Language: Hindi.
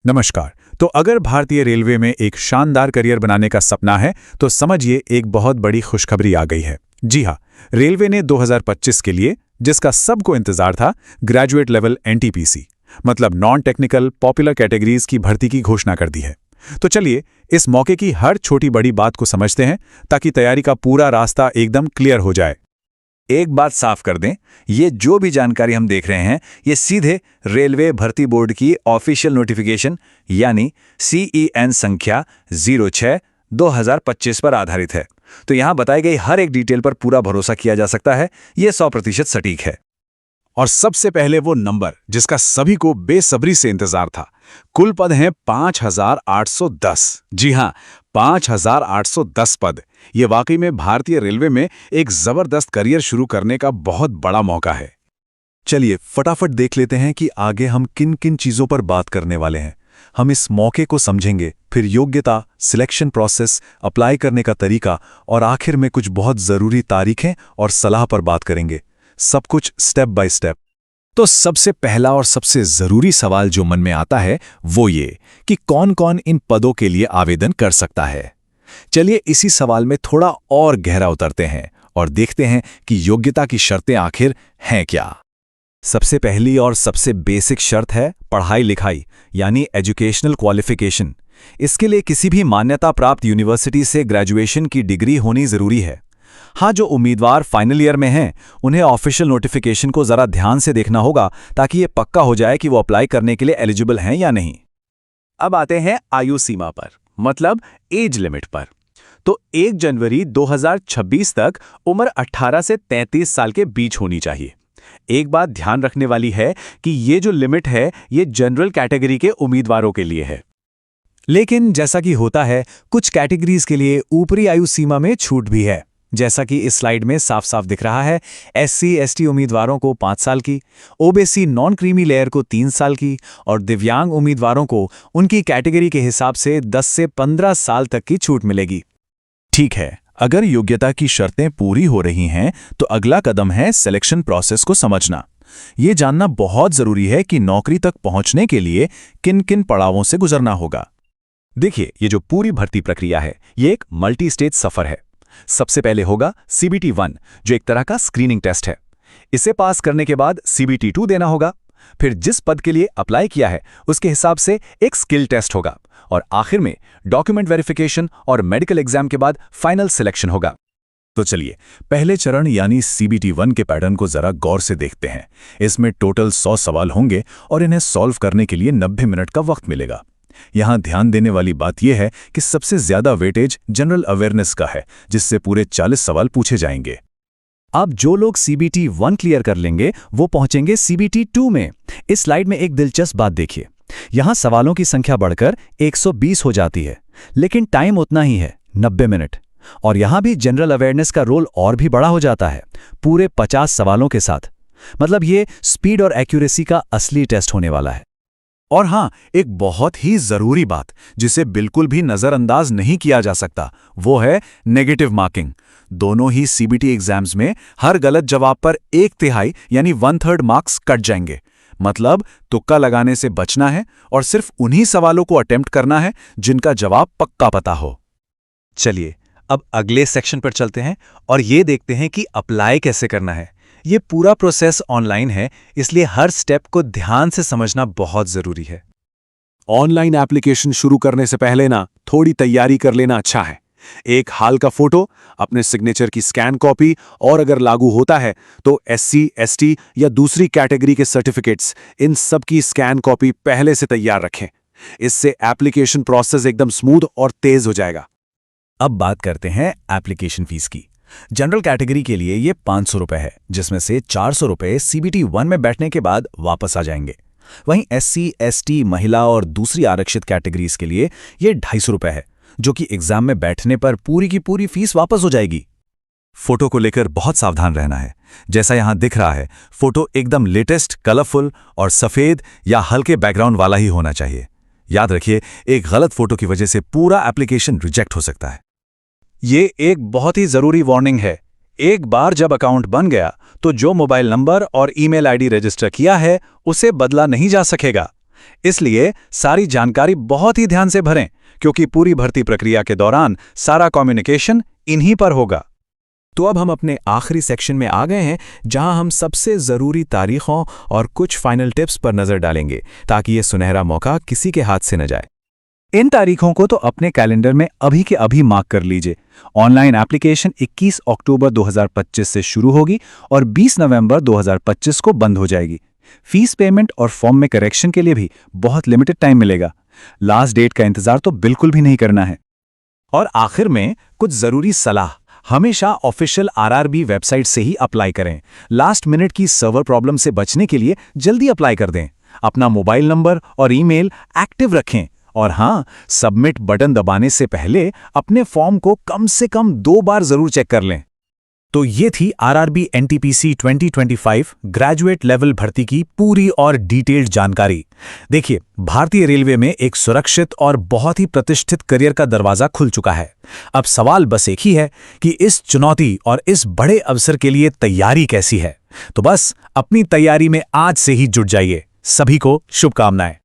नमस्कार। तो अगर भारतीय रेलवे में एक शानदार करियर बनाने का सपना है तो समझिए एक बहुत बड़ी खुशखबरी आ गई है। जी हाँ, रेलवे ने 2025 के लिए, जिसका सबको इंतजार था, ग्रेजुएट लेवल एनटीपीसी मतलब नॉन टेक्निकल पॉपुलर कैटेगरीज की भर्ती की घोषणा कर दी है। तो चलिए इस मौके की हर छोटी बड़ी बात को समझते हैं ताकि तैयारी का पूरा रास्ता एकदम क्लियर हो जाए। एक बात साफ कर दें, ये जो भी जानकारी हम देख रहे हैं ये सीधे रेलवे भर्ती बोर्ड की ऑफिशियल नोटिफिकेशन यानी CEN संख्या 06/2025 पर आधारित है। तो यहाँ बताई गई हर एक डिटेल पर पूरा भरोसा किया जा सकता है, ये 100% सटीक है। और सबसे पहले वो नंबर जिसका सभी को बेसब्री से इंतजार था। कुल पद हैं 5810। जी हाँ, 5810 पद। ये वाकई में भारतीय रेलवे में एक जबरदस्त करियर शुरू करने का बहुत बड़ा मौका है। चलिए फटाफट देख लेते हैं कि आगे हम किन किन चीजों पर बात करने वाले हैं। हम इस मौके को समझेंगे, फिर योग्यता, सिलेक्शन प्रोसेस, अप्लाई करने का तरीका और आखिर में कुछ बहुत जरूरी तारीखें और सलाह पर बात करेंगे। सब कुछ स्टेप बाय स्टेप। तो सबसे पहला और सबसे जरूरी सवाल जो मन में आता है वो ये कि कौन कौन इन पदों के लिए आवेदन कर सकता है। चलिए इसी सवाल में थोड़ा और गहरा उतरते हैं और देखते हैं कि योग्यता की शर्तें आखिर हैं क्या। सबसे पहली और सबसे बेसिक शर्त है पढ़ाई लिखाई यानी एजुकेशनल क्वालिफिकेशन। इसके लिए किसी भी मान्यता प्राप्त यूनिवर्सिटी से ग्रेजुएशन की डिग्री होनी जरूरी है। हाँ, जो उम्मीदवार फाइनल ईयर में हैं उन्हें ऑफिशियल नोटिफिकेशन को जरा ध्यान से देखना होगा ताकि ये पक्का हो जाए कि वो अप्लाई करने के लिए एलिजिबल हैं या नहीं। अब आते हैं आयु सीमा पर, मतलब एज लिमिट पर। तो 1 जनवरी 2026 तक उम्र 18 से 33 साल के बीच होनी चाहिए। एक बात ध्यान रखने वाली है कि ये जो लिमिट है ये जनरल कैटेगरी के उम्मीदवारों के लिए है। लेकिन जैसा कि होता है, कुछ कैटेगरीज के लिए ऊपरी आयु सीमा में छूट भी है, जैसा कि इस स्लाइड में साफ साफ दिख रहा है। SC/ST उम्मीदवारों को 5 साल की, OBC नॉन क्रीमी लेयर को 3 साल की और दिव्यांग उम्मीदवारों को उनकी कैटेगरी के हिसाब से 10 से 15 साल तक की छूट मिलेगी। ठीक है, अगर योग्यता की शर्तें पूरी हो रही हैं तो अगला कदम है सिलेक्शन प्रोसेस को समझना। ये जानना बहुत जरूरी है कि नौकरी तक पहुंचने के लिए किन किन पड़ावों से गुजरना होगा। देखिए, ये जो पूरी भर्ती प्रक्रिया है ये एक मल्टी स्टेज सफर है। सबसे पहले होगा CBT 1, जो एक तरह का स्क्रीनिंग टेस्ट है। इसे पास करने के बाद CBT 2 देना होगा। फिर जिस पद के लिए अप्लाई किया है उसके हिसाब से एक स्किल टेस्ट होगा और आखिर में डॉक्यूमेंट वेरिफिकेशन और मेडिकल एग्जाम के बाद फाइनल सिलेक्शन होगा। तो चलिए पहले चरण यानी CBT 1 के पैटर्न को जरा गौर से देखते हैं। इसमें टोटल 100 सवाल होंगे और इन्हें सॉल्व करने के लिए 90 मिनट का वक्त मिलेगा। यहां ध्यान देने वाली बात यह है कि सबसे ज्यादा वेटेज जनरल अवेयरनेस का है, जिससे पूरे 40 सवाल पूछे जाएंगे। अब जो लोग CBT 1 क्लियर कर लेंगे वो पहुंचेंगे CBT 2 में। इस स्लाइड में एक दिलचस्प बात देखिए, यहां सवालों की संख्या बढ़कर 120 हो जाती है, लेकिन टाइम उतना ही है, 90 मिनट। और यहां भी जनरल अवेयरनेस का रोल और भी बड़ा हो जाता है, पूरे 50 सवालों के साथ। मतलब ये स्पीड और एक्यूरेसी का असली टेस्ट होने वाला है। और हाँ, एक बहुत ही जरूरी बात जिसे बिल्कुल भी नजरअंदाज नहीं किया जा सकता वो है नेगेटिव मार्किंग। दोनों ही CBT एग्जाम्स में हर गलत जवाब पर 1/3 यानी 1/3 मार्क्स कट जाएंगे। मतलब तुक्का लगाने से बचना है और सिर्फ उन्हीं सवालों को अटेम्प्ट करना है जिनका जवाब पक्का पता हो। चलिए अब अगले सेक्शन पर चलते हैं और ये देखते हैं कि अप्लाई कैसे करना है। ये पूरा प्रोसेस ऑनलाइन है, इसलिए हर स्टेप को ध्यान से समझना बहुत जरूरी है। ऑनलाइन एप्लीकेशन शुरू करने से पहले थोड़ी तैयारी कर लेना अच्छा है। एक हाल का फोटो, अपने सिग्नेचर की स्कैन कॉपी और अगर लागू होता है तो SC/ST या दूसरी कैटेगरी के सर्टिफिकेट्स, इन सब की स्कैन कॉपी पहले से तैयार रखें। इससे एप्लीकेशन प्रोसेस एकदम स्मूथ और तेज हो जाएगा। अब बात करते हैं एप्लीकेशन फीस की। जनरल कैटेगरी के लिए ये 500 रुपए है, जिसमें से 400 रुपए CBT 1 में बैठने के बाद वापस आ जाएंगे। वहीं SC/ST, महिला और दूसरी आरक्षित कैटेगरीज के लिए ये 250 रुपए है, जो कि एग्जाम में बैठने पर पूरी की पूरी फीस वापस हो जाएगी। फोटो को लेकर बहुत सावधान रहना है। जैसा यहां दिख रहा है, फोटो एकदम लेटेस्ट, कलरफुल और सफेद या हल्के बैकग्राउंड वाला ही होना चाहिए। याद रखिए, एक गलत फोटो की वजह से पूरा एप्लीकेशन रिजेक्ट हो सकता है। ये एक बहुत ही जरूरी वार्निंग है। एक बार जब अकाउंट बन गया तो जो मोबाइल नंबर और ईमेल आईडी रजिस्टर किया है उसे बदला नहीं जा सकेगा। इसलिए सारी जानकारी बहुत ही ध्यान से भरें, क्योंकि पूरी भर्ती प्रक्रिया के दौरान सारा कम्युनिकेशन इन्हीं पर होगा। तो अब हम अपने आखिरी सेक्शन में आ गए हैं, जहां हम सबसे ज़रूरी तारीखों और कुछ फाइनल टिप्स पर नज़र डालेंगे, ताकि ये सुनहरा मौका किसी के हाथ से न जाए। इन तारीखों को तो अपने कैलेंडर में अभी के अभी मार्क कर लीजिए। ऑनलाइन एप्लीकेशन 21 अक्टूबर 2025 से शुरू होगी और 20 नवंबर 2025 को बंद हो जाएगी। फीस पेमेंट और फॉर्म में करेक्शन के लिए भी बहुत लिमिटेड टाइम मिलेगा। लास्ट डेट का इंतजार तो बिल्कुल भी नहीं करना है। और आखिर में कुछ ज़रूरी सलाह, हमेशा ऑफिशियल आरआरबी वेबसाइट से ही अप्लाई करें। लास्ट मिनट की सर्वर प्रॉब्लम से बचने के लिए जल्दी अप्लाई कर दें। अपना मोबाइल नंबर और ईमेल एक्टिव रखें। और हाँ, सबमिट बटन दबाने से पहले अपने फॉर्म को कम से कम 2 बार जरूर चेक कर लें। तो ये थी आरआरबी एनटीपीसी 2025 ग्रेजुएट लेवल भर्ती की पूरी और डिटेल्ड जानकारी। देखिए, भारतीय रेलवे में एक सुरक्षित और बहुत ही प्रतिष्ठित करियर का दरवाजा खुल चुका है। अब सवाल बस एक ही है कि इस चुनौती और इस बड़े अवसर के लिए तैयारी कैसी है। तो बस अपनी तैयारी में आज से ही जुट जाइए। सभी को शुभकामनाएं।